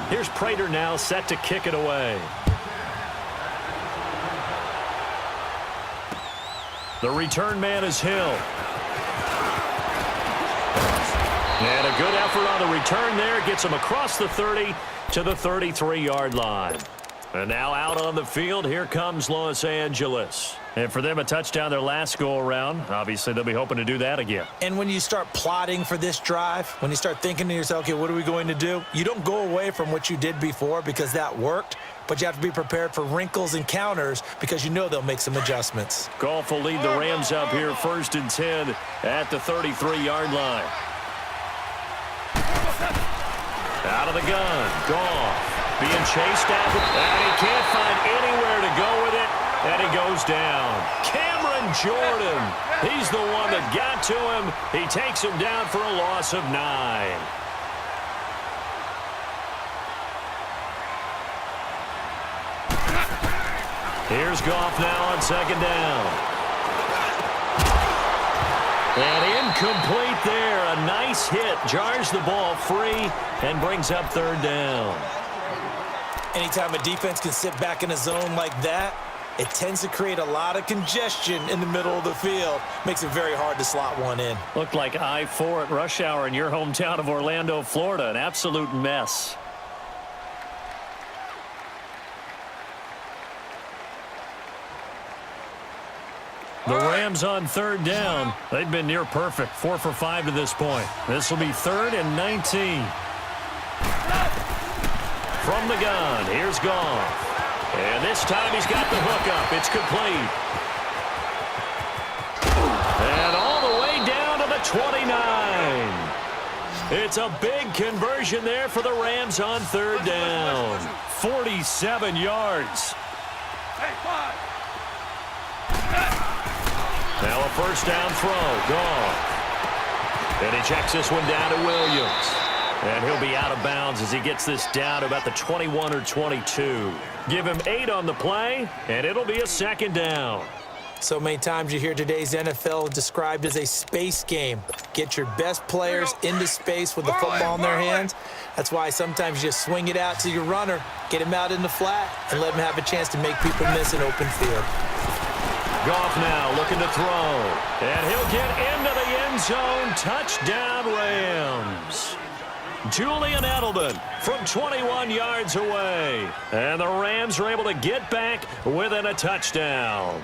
Here's Prater now set to kick it away. The return man is Hill. And a good effort on the return there. Gets him across the 30 to the 33-yard line. And now out on the field, here comes Los Angeles. And for them, a touchdown their last go-around. Obviously, they'll be hoping to do that again. And when you start plotting for this drive, when you start thinking to yourself, okay, what are we going to do? You don't go away from what you did before because that worked, but you have to be prepared for wrinkles and counters because you know they'll make some adjustments. Goff will lead the Rams up here 1st and 10 at the 33-yard line. Out of the gun, Goff. Being chased after, and he can't find anywhere to go with it, and he goes down. Cameron Jordan, he's the one that got to him. He takes him down for a loss of 9. Here's Goff now on 2nd down. And incomplete there. A nice hit. Jars the ball free and brings up 3rd down. Anytime a defense can sit back in a zone like that, it tends to create a lot of congestion in the middle of the field. Makes it very hard to slot one in. Looked like I-4 at rush hour in your hometown of Orlando, Florida. An absolute mess. The Rams on 3rd down. They've been near perfect. 4 for 5 to this point. This will be 3rd and 19. From the gun, here's Goff. And this time he's got the hook up. It's complete. And all the way down to the 29. It's a big conversion there for the Rams on 3rd down. 47 yards. Now a 1st down throw. Goff. And he checks this one down to Williams. And he'll be out of bounds as he gets this down to about the 21 or 22. Give him 8 on the play, and it'll be a 2nd down. So many times you hear today's NFL described as a space game. Get your best players into space with the football in their hands. That's why sometimes you just swing it out to your runner, get him out in the flat, and let him have a chance to make people miss an open field. Goff now looking to throw. And he'll get into the end zone. Touchdown, Rams. Julian Edelman from 21 yards away. And the Rams are able to get back within a touchdown.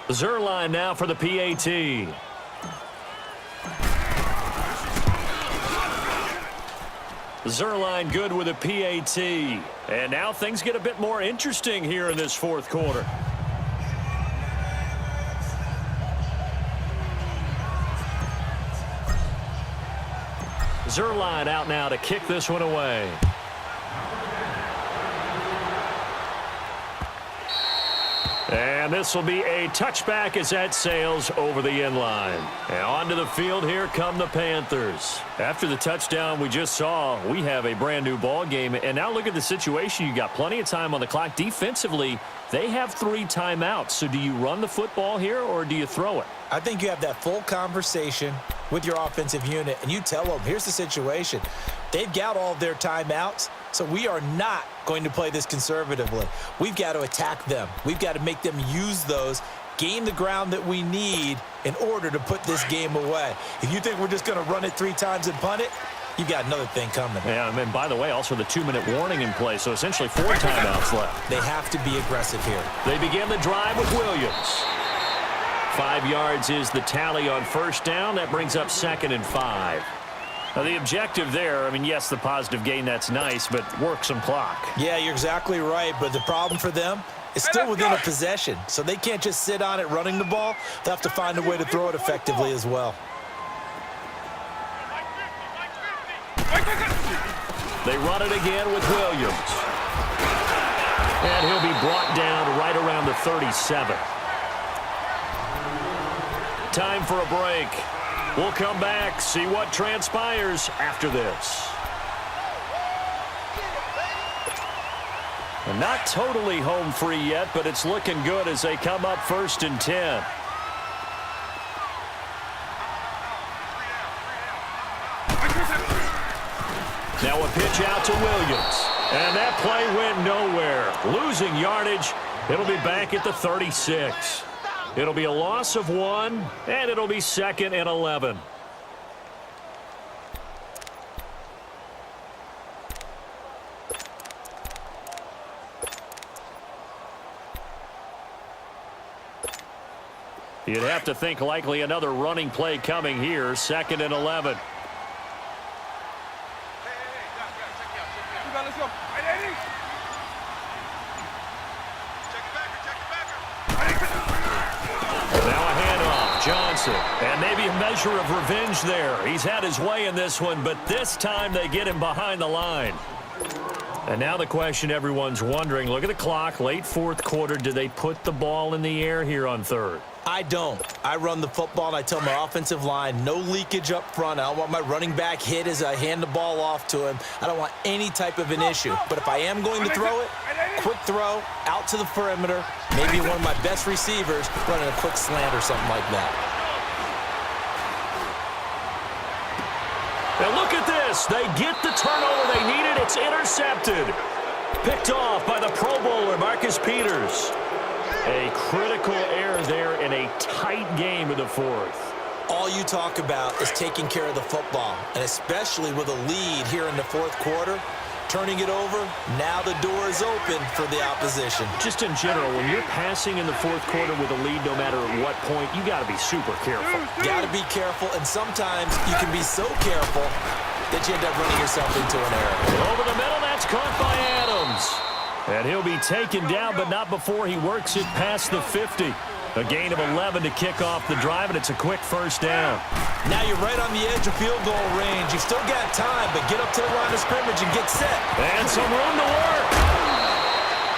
Zerline now for the PAT. Zerline good with a PAT. And now things get a bit more interesting here in this 4th quarter. Zerline out now to kick this one away. And this will be a touchback as that sails over the end line. And onto the field, here come the Panthers. After the touchdown we just saw, we have a brand new ball game. And now look at the situation. You got plenty of time on the clock. Defensively, they have 3 timeouts. So do you run the football here or do you throw it? I think you have that full conversation with your offensive unit, and you tell them, here's the situation. They've got all of their timeouts, so we are not going to play this conservatively. We've got to attack them. We've got to make them use those, gain the ground that we need in order to put this game away. If you think we're just going to run it 3 times and punt it, you've got another thing coming. Yeah, and by the way, also the 2-minute warning in play, so essentially 4 timeouts left. They have to be aggressive here. They begin the drive with Williams. 5 yards is the tally on 1st down. That brings up 2nd and 5. Now, the objective there, I mean, yes, the positive gain, that's nice, but work some clock. Yeah, you're exactly right, but the problem for them is still within a possession, so they can't just sit on it running the ball. They'll have to find a way to throw it effectively as well. They run it again with Williams. And he'll be brought down right around the 37. Time for a break. We'll come back, see what transpires after this. And not totally home free yet, but it's looking good as they come up 1st and 10. Now a pitch out to Williams. And that play went nowhere. Losing yardage. It'll be back at the 36. It'll be a loss of 1, and it'll be 2nd and 11. You'd have to think likely another running play coming here, 2nd and 11. Johnson, and maybe a measure of revenge there. He's had his way in this one, but this time they get him behind the line. And now the question everyone's wondering, look at the clock, late 4th quarter, do they put the ball in the air here on 3rd? I don't. I run the football, and I tell my offensive line, no leakage up front. I don't want my running back hit as I hand the ball off to him. I don't want any type of an issue. But if I am going to throw it, quick throw, out to the perimeter, maybe one of my best receivers running a quick slant or something like that. Now look at this. They get the turnover they needed. It's intercepted. Picked off by the Pro Bowler, Marcus Peters. A critical error there in a tight game in the 4th. All you talk about is taking care of the football, and especially with a lead here in the 4th quarter, turning it over, now the door is open for the opposition. Just in general, when you're passing in the 4th quarter with a lead, no matter at what point, you got to be super careful. Got to be careful, and sometimes you can be so careful that you end up running yourself into an error. Over the middle, that's caught by Adams. And he'll be taken down, but not before he works it past the 50. A gain of 11 to kick off the drive, and it's a quick 1st down. Now you're right on the edge of field goal range. You've still got time, but get up to the line of scrimmage and get set. And some room to work.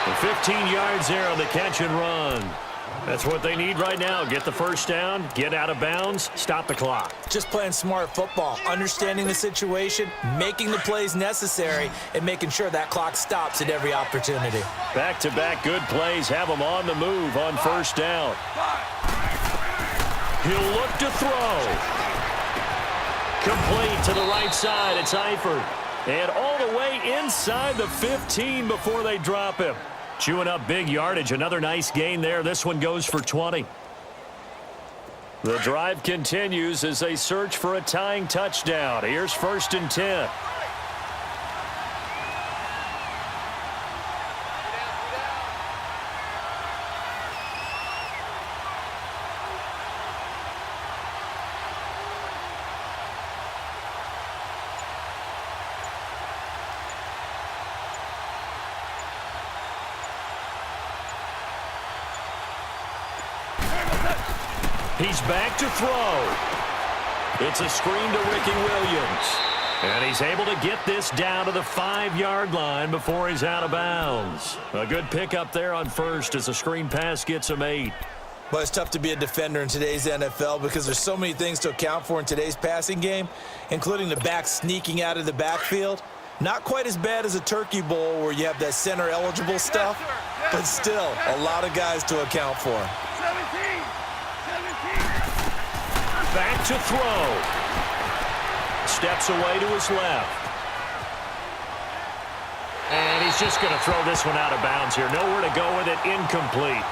And 15 yards there on the catch and run. That's what they need right now. Get the 1st down, get out of bounds, stop the clock. Just playing smart football, understanding the situation, making the plays necessary, and making sure that clock stops at every opportunity. Back-to-back good plays have them on the move on 1st down. He'll look to throw. Complete to the right side. It's Eifert. And all the way inside the 15 before they drop him. Chewing up big yardage. Another nice gain there. This one goes for 20. The drive continues as they search for a tying touchdown. Here's 1st and 10. He's back to throw. It's a screen to Ricky Williams. And he's able to get this down to the 5-yard line before he's out of bounds. A good pickup there on 1st as a screen pass gets him 8. But it's tough to be a defender in today's NFL because there's so many things to account for in today's passing game, including the back sneaking out of the backfield. Not quite as bad as a turkey bowl where you have that center-eligible stuff, but still a lot of guys to account for. Back to throw. Steps away to his left. And he's just going to throw this one out of bounds here. Nowhere to go with it. Incomplete.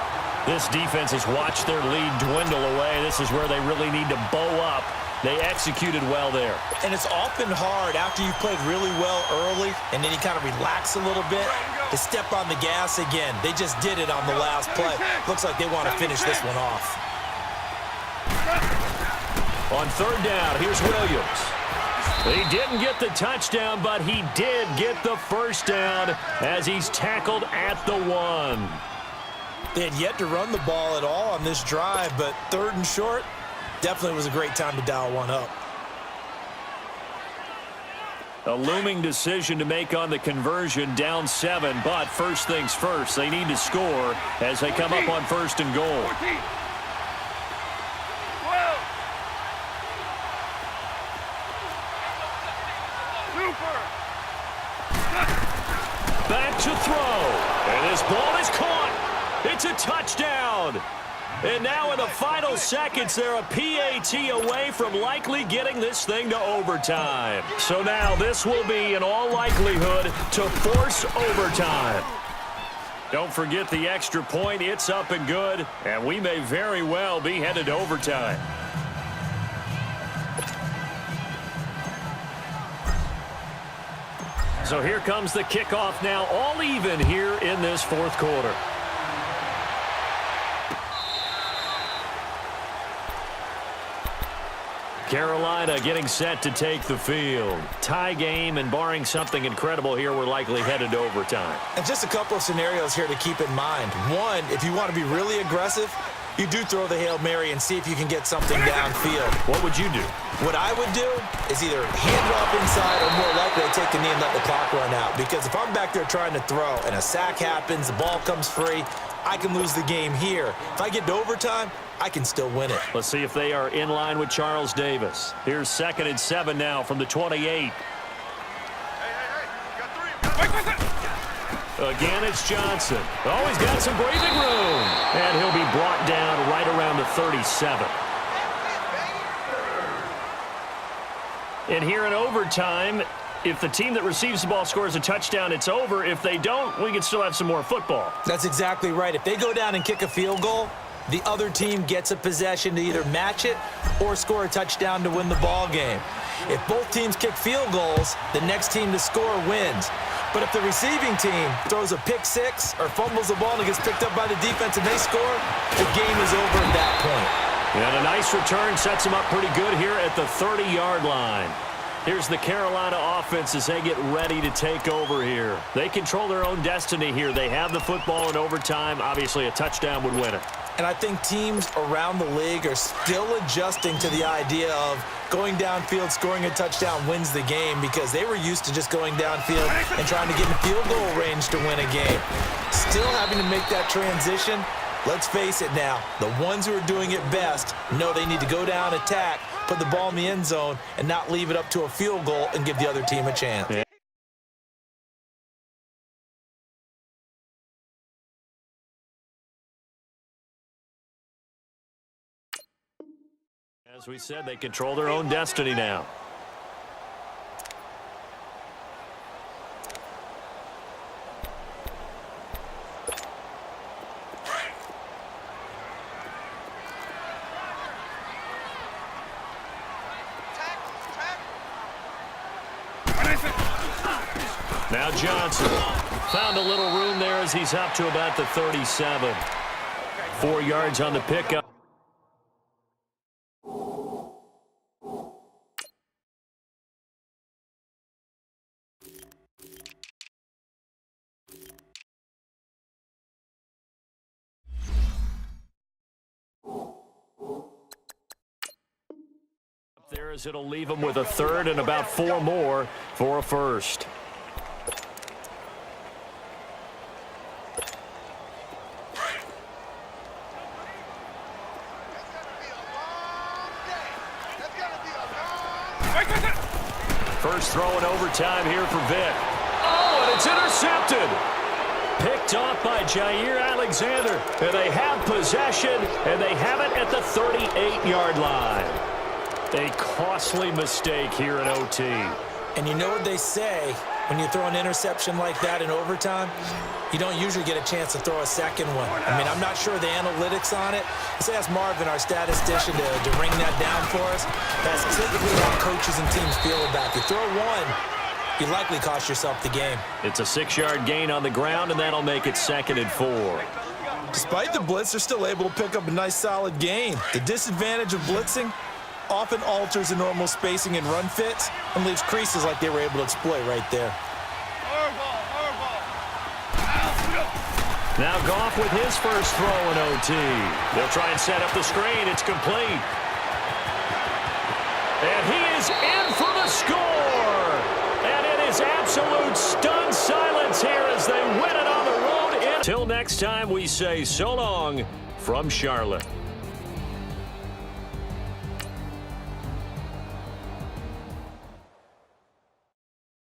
This defense has watched their lead dwindle away. This is where they really need to bow up. They executed well there. And it's often hard after you've played really well early and then you kind of relax a little bit to step on the gas again. They just did it on the last play. Looks like they want to finish this one off. On 3rd down, here's Williams. He didn't get the touchdown, but he did get the 1st down as he's tackled at the 1. They had yet to run the ball at all on this drive, but 3rd and short definitely was a great time to dial one up. A looming decision to make on the conversion, down 7, but first things first, they need to score as they come up on 1st and goal. Back to throw. It's a touchdown. And now in the final seconds, they're a PAT away from likely getting this thing to overtime. So now this will be, in all likelihood, to force overtime. Don't forget the extra point. It's up and good, and we may very well be headed to overtime. So here comes the kickoff now, all even here in this fourth quarter. Carolina getting set to take the field. Tie game, and barring something incredible here, we're likely headed to overtime. And just a couple of scenarios here to keep in mind. One, if you want to be really aggressive, you do throw the Hail Mary and see if you can get something downfield. What would you do? What I would do is either hand it off inside or more likely to take the knee and let the clock run out. Because if I'm back there trying to throw and a sack happens, the ball comes free, I can lose the game here. If I get to overtime, I can still win it. Let's see if they are in line with Charles Davis. Here's 2nd and 7 now from the 28. Again, it's Johnson. Oh, he's got some breathing room. And he'll be brought down right around the 37. And here in overtime, if the team that receives the ball scores a touchdown, it's over. If they don't, we can still have some more football. That's exactly right. If they go down and kick a field goal, the other team gets a possession to either match it or score a touchdown to win the ball game. If both teams kick field goals, the next team to score wins. But if the receiving team throws a pick six or fumbles the ball and it gets picked up by the defense and they score, the game is over at that point. And a nice return sets them up pretty good here at the 30-yard line. Here's the Carolina offense as they get ready to take over here. They control their own destiny here. They have the football in overtime. Obviously, a touchdown would win it. And I think teams around the league are still adjusting to the idea of going downfield, scoring a touchdown wins the game, because they were used to just going downfield and trying to get in field goal range to win a game. Still having to make that transition. Let's face it now, the ones who are doing it best know they need to go down, attack, put the ball in the end zone, and not leave it up to a field goal and give the other team a chance. Yeah. As we said, they control their own destiny now. Now Johnson found a little room there as he's up to about the 37. 4 yards on the pickup. There as it'll leave him with a third and about 4 more for a first. First throw in overtime here for Vic. Oh, and it's intercepted. Picked off by Jair Alexander. And they have possession, and they have it at the 38-yard line. A costly mistake here in OT. And you know what they say, when you throw an interception like that in overtime, you don't usually get a chance to throw a second one. I mean, I'm not sure the analytics on it. Let's ask Marvin, our statistician, to ring that down for us. That's typically how coaches and teams feel about it. You throw one, you likely cost yourself the game. It's a 6-yard gain on the ground, and that'll make it 2nd and 4. Despite the blitz, they're still able to pick up a nice, solid gain. The disadvantage of blitzing often alters the normal spacing and run fits and leaves creases like they were able to exploit right there. Now Goff with his first throw in OT. They'll try and set up the screen. It's complete. And he is in for the score. And it is absolute stunned silence here as they win it on the road. Till next time, we say so long from Charlotte.